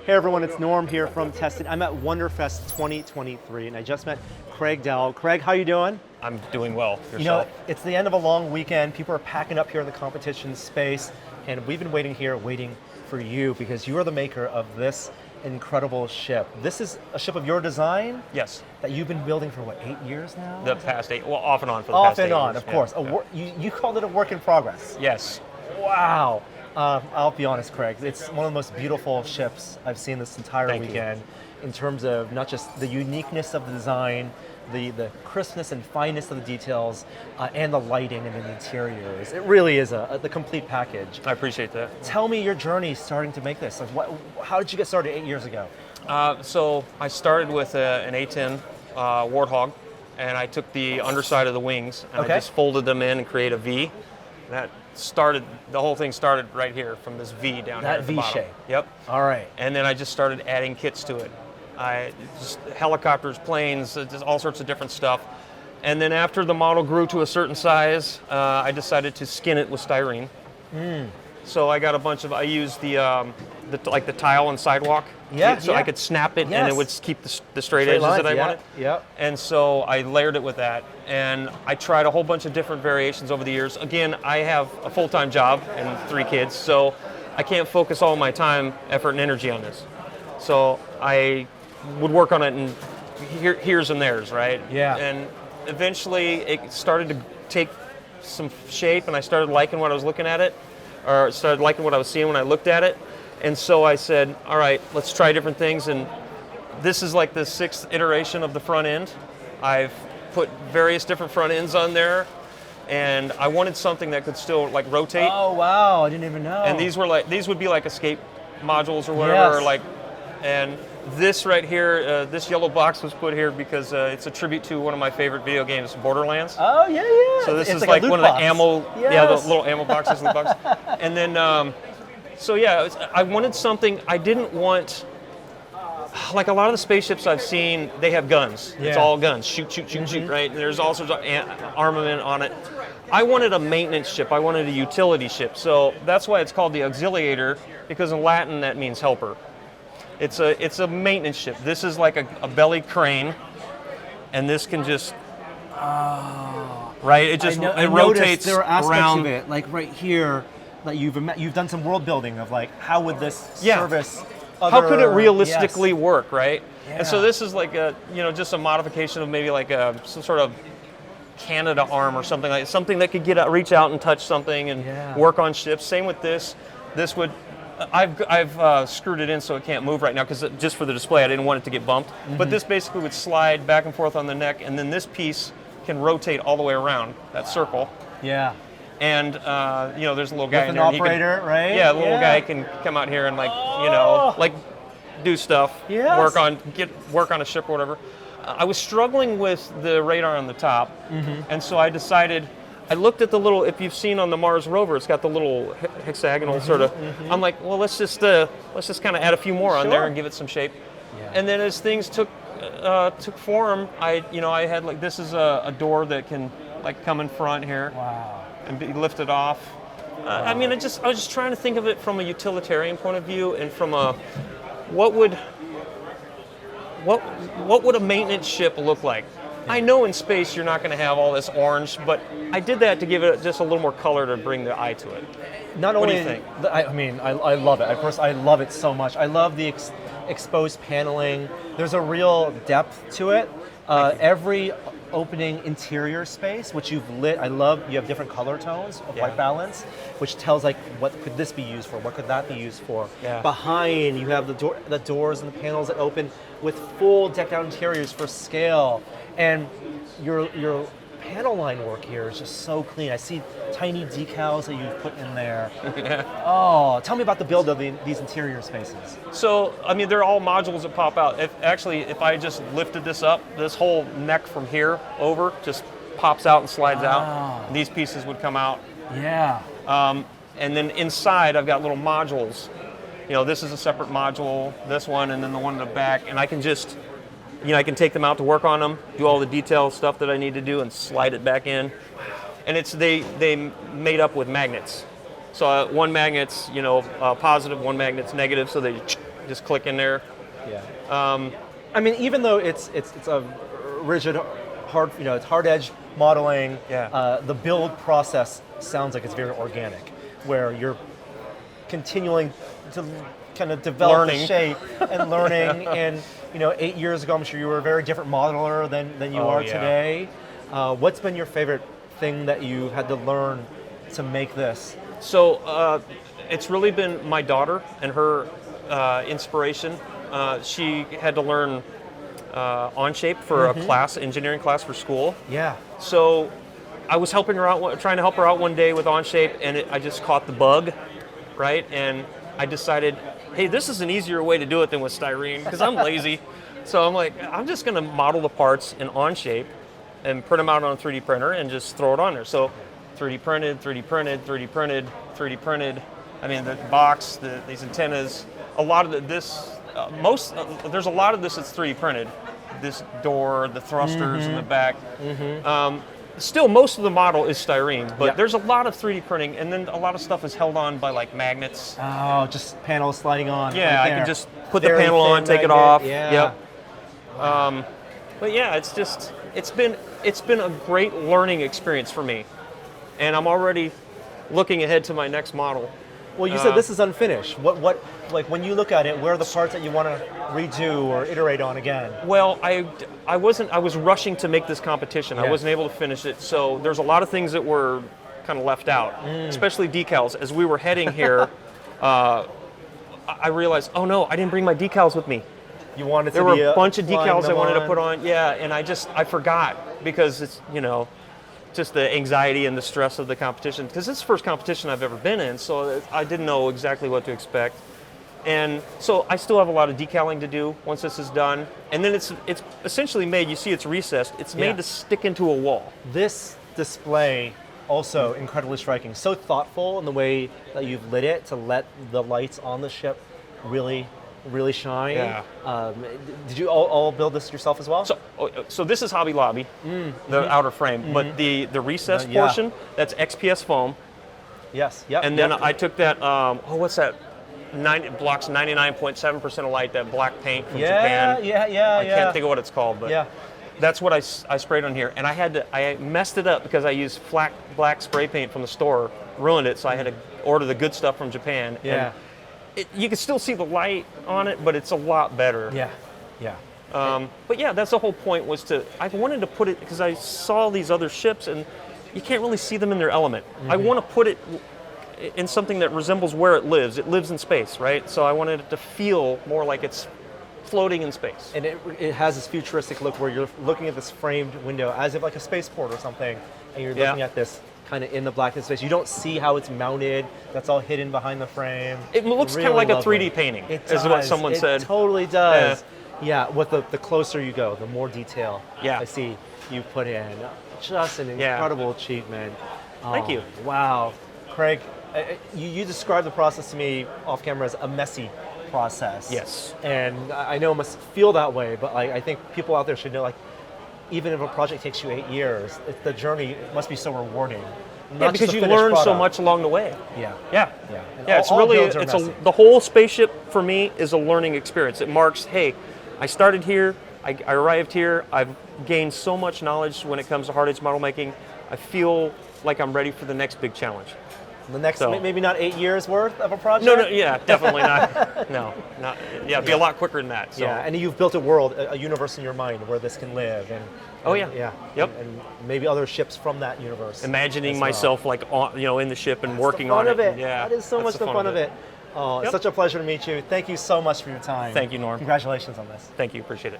Hey everyone, it's Norm here from Tested. I'm at WonderFest 2023 and I just met Craig Dowell. Craig, how you doing? I'm doing well. Yourself? You know, it's the end of a long weekend. People are packing up here in the competition space and we've been waiting for you because you are the maker of this incredible ship. This is a ship of your design? Yes. That you've been building for what, 8 years now? The past 8, well, off and on for the past 8 years. Off and on, of course. You called it a work in progress. Yes. Wow. I'll be honest, Craig, it's one of the most beautiful ships I've seen this entire weekend in terms of not just the uniqueness of the design, the crispness and fineness of the details, and the lighting and the interiors. It really is the complete package. I appreciate that. Tell me your journey starting to make this. Like, how did you get started 8 years ago? So I started with an A10 Warthog, and I took the underside of the wings, and I just folded them in and created a V. That started, the whole thing started right here from this V down here at the bottom. That V shape. Yep. All right. And then I just started adding kits to it. Just helicopters, planes, just all sorts of different stuff. And then after the model grew to a certain size, I decided to skin it with styrene. So I got a bunch of, I used the tile and sidewalk. So I could snap it and it would keep the straight edges that I wanted. Yep. And so I layered it with that. And I tried a whole bunch of different variations over the years. Again, I have a full-time job and 3 kids, so I can't focus all my time, effort, and energy on this. So I would work on it in here's and there's, right? Yeah. And eventually it started to take some shape and I started liking what I was looking at it, or started liking what I was seeing when I looked at it. And so I said, all right, let's try different things. And this is like the 6th iteration of the front end. I've put various different front ends on there. And I wanted something that could still like rotate. Oh, wow, I didn't even know. And these would be like escape modules or whatever. And this right here, this yellow box was put here because it's a tribute to one of my favorite video games, Borderlands. Oh, yeah, yeah. So this is like one of the ammo, the little ammo boxes in the box. And then, so yeah, I wanted something, I didn't want, like a lot of the spaceships I've seen, they have guns. It's all guns, shoot, shoot, shoot, shoot, right? And there's all sorts of armament on it. I wanted a maintenance ship, I wanted a utility ship. So that's why it's called the Auxiliator, because in Latin that means helper. It's a maintenance ship. This is like a belly crane, and this can just, right? It just it rotates there are aspects around. Of it, like right here, that you've done some world building of like how would this service? How could it realistically work, right? Yeah. And so this is like a just a modification of maybe like some sort of Canada arm or something like something that could reach out and touch something and work on ships. Same with this. This would. I've screwed it in so it can't move right now because just for the display I didn't want it to get bumped. But this basically would slide back and forth on the neck, and then this piece can rotate all the way around that circle. Yeah. And there's a little guy in there. An operator, right? Yeah, the little guy can come out here and like do stuff, work on a ship or whatever. I was struggling with the radar on the top, and so I decided. I looked at the little, if you've seen on the Mars rover, it's got the little hexagonal sort of. I'm like, well, let's just kind of add a few more on there and give it some shape. Yeah. And then as things took form, I had like, this is a door that can like come in front here and be lifted off. I mean, I was just trying to think of it from a utilitarian point of view and from a what would a maintenance ship look like? I know in space you're not going to have all this orange, but I did that to give it just a little more color to bring the eye to it. What do you think? I love it. I love it so much. I love the exposed paneling. There's a real depth to it. Every opening interior space, which you've lit, I love, you have different color tones of white balance, which tells like what could this be used for, what could that be used for. Yeah. Behind, you have the doors and the panels that open with full decked out interiors for scale. And your panel line work here is just so clean. I see tiny decals that you've put in there. Oh, tell me about the build of these interior spaces. So, I mean, they're all modules that pop out. If I just lifted this up, this whole neck from here over just pops out and slides out. These pieces would come out. Yeah. And then inside, I've got little modules. This is a separate module, this one, and then the one in the back, and I can just I can take them out to work on them, do all the detail stuff that I need to do, and slide it back in. And they made up with magnets. So one magnet's positive, one magnet's negative, so they just click in there. Yeah. I mean, even though it's a rigid, hard, it's hard edge modeling. Yeah. The build process sounds like it's very organic, where you're continuing to kind of develop the shape and learning. And 8 years ago, I'm sure you were a very different modeler than you are today. What's been your favorite thing that you had to learn to make this? So it's really been my daughter and her inspiration. She had to learn Onshape for a class, engineering class for school. Yeah. So I was helping her out, trying to help her out one day with Onshape, and I just caught the bug, right? And I decided, hey, this is an easier way to do it than with styrene, because I'm lazy. So I'm like, I'm just going to model the parts in Onshape and print them out on a 3D printer and just throw it on there. So 3D printed, 3D printed, 3D printed, 3D printed. I mean, the box, these antennas, a lot of this, there's a lot of this that's 3D printed. This door, the thrusters in the back. Still, most of the model is styrene, but there's a lot of 3D printing, and then a lot of stuff is held on by like magnets. Oh, just panels sliding on. Yeah, right I can there. just put Very the panel on, thin take it magnet. off. Yeah. Yep. But yeah, it's been a great learning experience for me, and I'm already looking ahead to my next model. Well, you said this is unfinished. What like when you look at it, where are the parts that you want to redo or iterate on again? Well, I was rushing to make this competition. I wasn't able to finish it, so there's a lot of things that were kind of left out, especially decals. As we were heading here, I realized, oh no, I didn't bring my decals with me. You wanted There to were be a bunch of decals I wanted to on. put on, and I forgot because it's just the anxiety and the stress of the competition, because it's the first competition I've ever been in, so I didn't know exactly what to expect. And so I still have a lot of decaling to do once this is done. And then it's essentially made, you see it's recessed, it's made to stick into a wall. This display, also incredibly striking. So thoughtful in the way that you've lit it to let the lights on the ship really shine. Yeah. Did you all build this yourself as well? So this is Hobby Lobby, the outer frame, but the recessed portion, that's XPS foam. Yes. Yep. And then I took that, what's that? It blocks 99.7% of light, that black paint from Japan. I can't think of what it's called, but that's what I sprayed on here. And I messed it up because I used black spray paint from the store, ruined it, so I had to order the good stuff from Japan. Yeah. And you can still see the light on it, but it's a lot better. Yeah. But yeah, that's the whole point, I wanted to put it, because I saw these other ships and you can't really see them in their element. I want to put it in something that resembles where it lives. It lives in space, right? So I wanted it to feel more like it's floating in space. And it has this futuristic look where you're looking at this framed window as if like a spaceport or something, and you're looking at this kind of in the blackness space. You don't see how it's mounted. That's all hidden behind the frame. It looks kind of like a 3D painting, is what someone said. It totally does. Yeah, with the closer you go, the more detail I see you put in. Just an incredible achievement. Thank you. Wow. Craig, you described the process to me off camera as a messy process. Yes. And I know it must feel that way, but I think people out there should know, like, even if a project takes you 8 years, the journey must be so rewarding. Because you learn so much along the way. Yeah. It's really, the whole Spaceship for me is a learning experience. It marks, hey, I started here, I arrived here, I've gained so much knowledge when it comes to hard edge model making. I feel like I'm ready for the next big challenge. The next, maybe not 8 years worth of a project? No, definitely not. It'd be a lot quicker than that. So. Yeah, and you've built a world, a universe in your mind where this can live. And Yep. And maybe other ships from that universe. Imagining myself like in the ship and working on it. That is so much the fun of it. Oh, it's such a pleasure to meet you. Thank you so much for your time. Thank you, Norm. Congratulations on this. Thank you, appreciate it.